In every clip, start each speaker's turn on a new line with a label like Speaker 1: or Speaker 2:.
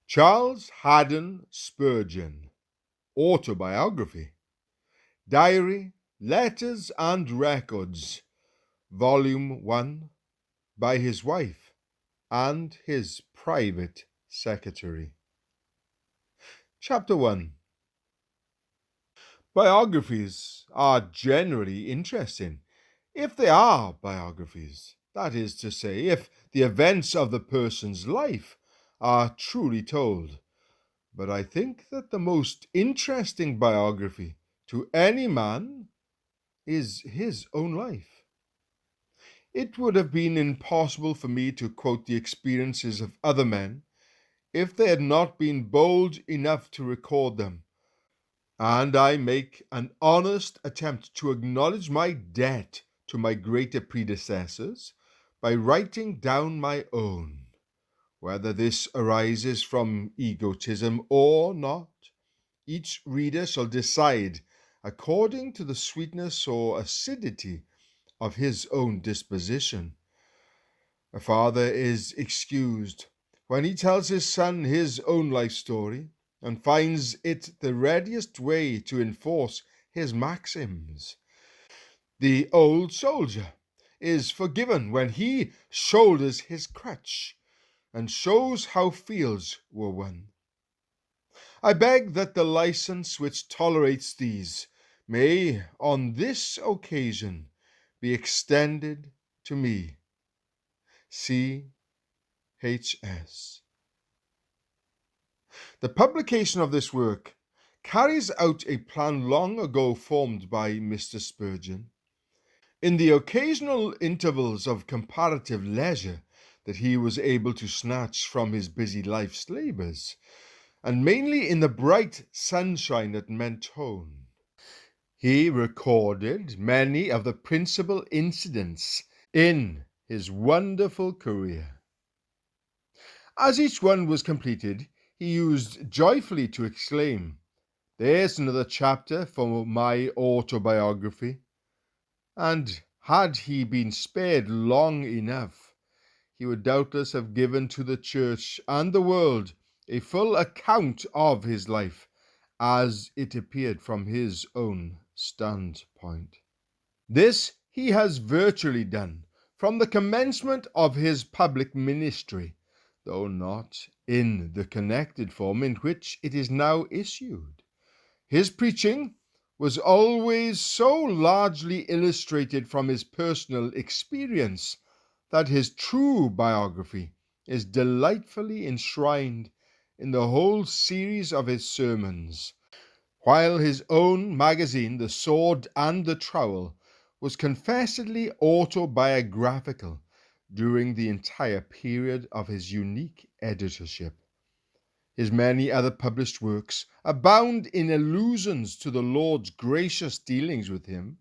Speaker 1: Charles Haddon Spurgeon, Autobiography, Diary, Letters and Records, Volume 1, by his wife and his private secretary. Chapter 1. Biographies are generally interesting, if they are biographies. That is to say, if the events of the person's life are truly told. But I think that the most interesting biography to any man is his own life. It would have been impossible for me to quote the experiences of other men if they had not been bold enough to record them, and I make an honest attempt to acknowledge my debt to my greater predecessors by writing down my own. Whether this arises from egotism or not, each reader shall decide according to the sweetness or acidity of his own disposition. A father is excused when he tells his son his own life story and finds it the readiest way to enforce his maxims. The old soldier is forgiven when he shoulders his crutch and shows how fields were won. I beg that the license which tolerates these may, on this occasion, be extended to me. C.H.S. The publication of this work carries out a plan long ago formed by Mr. Spurgeon. In the occasional intervals of comparative leisure that he was able to snatch from his busy life's labours, and mainly in the bright sunshine at Mentone, he recorded many of the principal incidents in his wonderful career. As each one was completed, he used joyfully to exclaim, "There's another chapter for my autobiography." And had he been spared long enough, he would doubtless have given to the church and the world a full account of his life as it appeared from his own standpoint. This he has virtually done from the commencement of his public ministry, though not in the connected form in which it is now issued. His preaching was always so largely illustrated from his personal experience that his true biography is delightfully enshrined in the whole series of his sermons, while his own magazine, The Sword and the Trowel, was confessedly autobiographical during the entire period of his unique editorship. His many other published works abound in allusions to the Lord's gracious dealings with him,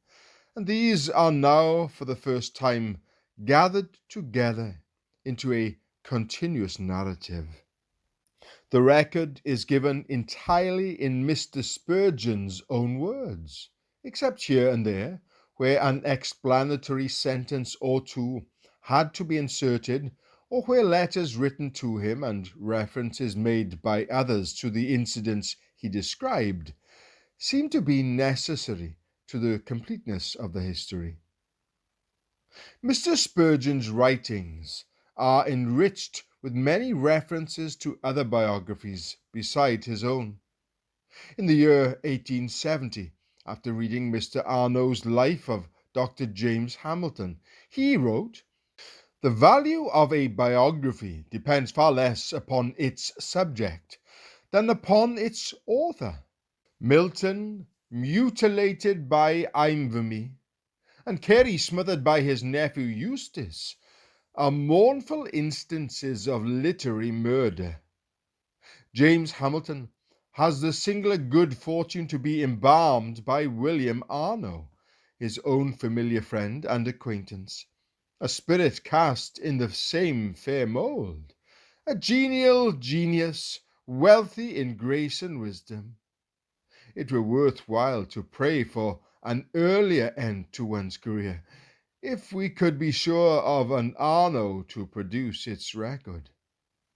Speaker 1: and these are now for the first time gathered together into a continuous narrative. The record is given entirely in Mr. Spurgeon's own words, except here and there, where an explanatory sentence or two had to be inserted, or where letters written to him and references made by others to the incidents he described seem to be necessary to the completeness of the history. Mr. Spurgeon's writings are enriched with many references to other biographies beside his own. In the year 1870, after reading Mr. Arno's life of Dr. James Hamilton, he wrote, "The value of a biography depends far less upon its subject than upon its author. Milton, mutilated by infamy, and Carey smothered by his nephew Eustace, are mournful instances of literary murder. James Hamilton has the singular good fortune to be embalmed by William Arno, his own familiar friend and acquaintance, a spirit cast in the same fair mould, a genial genius, wealthy in grace and wisdom. It were worth while to pray for an earlier end to one's career, if we could be sure of an Arno to produce its record.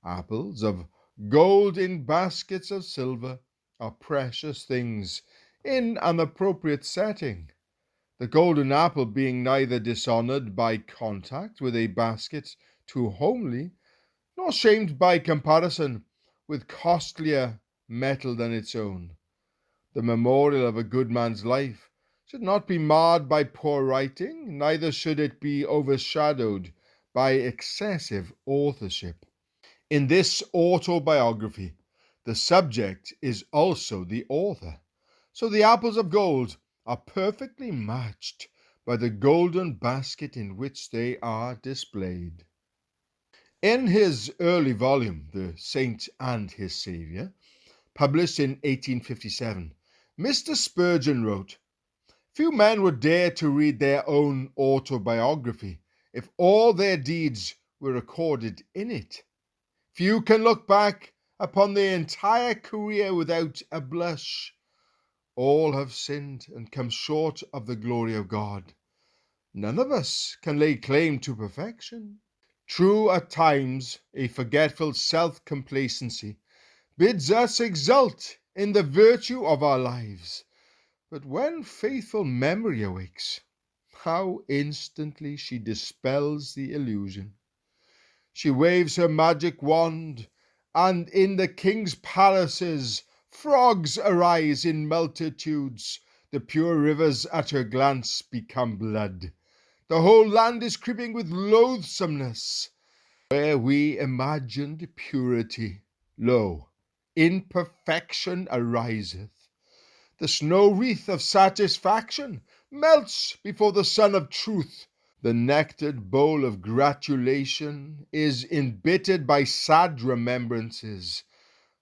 Speaker 1: Apples of Gold in baskets of silver are precious things in an appropriate setting, the golden apple being neither dishonored by contact with a basket too homely, nor shamed by comparison with costlier metal than its own. The memorial of a good man's life should not be marred by poor writing, neither should it be overshadowed by excessive authorship. In this autobiography, the subject is also the author, so the apples of gold are perfectly matched by the golden basket in which they are displayed. In his early volume, The Saint and His Saviour, published in 1857, Mr. Spurgeon wrote, "Few men would dare to read their own autobiography if all their deeds were recorded in it. Few can look back upon their entire career without a blush. All have sinned and come short of the glory of God. None of us can lay claim to perfection. True, at times, a forgetful self-complacency bids us exult in the virtue of our lives. But when faithful memory awakes, how instantly she dispels the illusion. She waves her magic wand, and in the king's palaces frogs arise in multitudes. The pure rivers at her glance become blood. The whole land is creeping with loathsomeness. Where we imagined purity, lo, imperfection ariseth. The snow wreath of satisfaction melts before the sun of truth. The nectared bowl of gratulation is embittered by sad remembrances,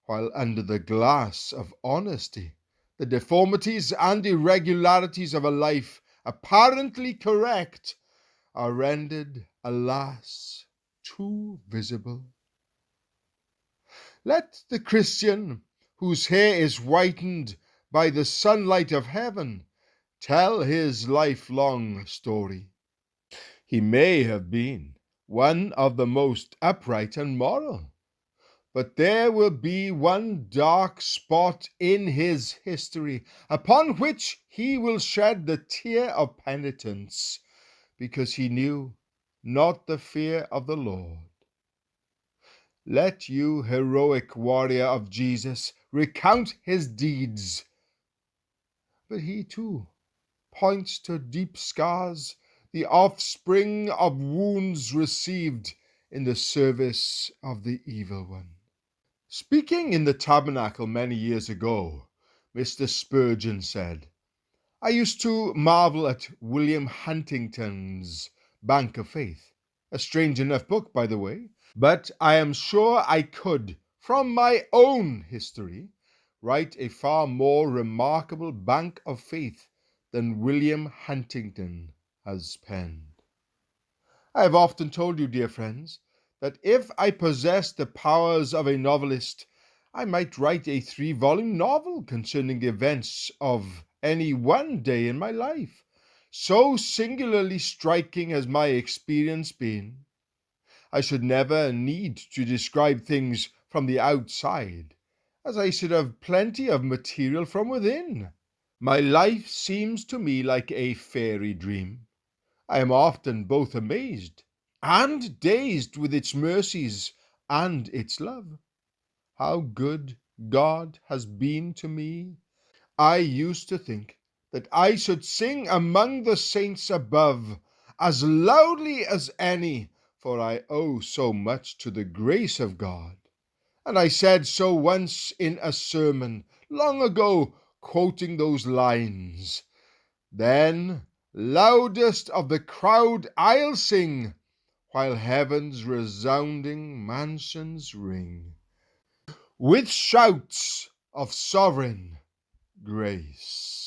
Speaker 1: while under the glass of honesty, the deformities and irregularities of a life apparently correct are rendered, alas, too visible. Let the Christian, whose hair is whitened by the sunlight of heaven, tell his lifelong story. He may have been one of the most upright and moral, but there will be one dark spot in his history upon which he will shed the tear of penitence, because he knew not the fear of the Lord. Let you, heroic warrior of Jesus, recount his deeds. But he too points to deep scars, the offspring of wounds received in the service of the evil one. Speaking in the tabernacle many years ago, Mr. Spurgeon said, "I used to marvel at William Huntington's Bank of Faith, a strange enough book, by the way, but I am sure I could, from my own history, write a far more remarkable bank of faith than William Huntington has penned." I have often told you, dear friends, that if I possessed the powers of a novelist, I might write a 3-volume novel concerning the events of any one day in my life. So singularly striking has my experience been. I should never need to describe things from the outside, as I should have plenty of material from within. My life seems to me like a fairy dream. I am often both amazed and dazed with its mercies and its love. How good God has been to me! I used to think that I should sing among the saints above as loudly as any, for I owe so much to the grace of God. And I said so once in a sermon long ago, quoting those lines, "Then loudest of the crowd I'll sing, while heaven's resounding mansions ring, with shouts of sovereign grace."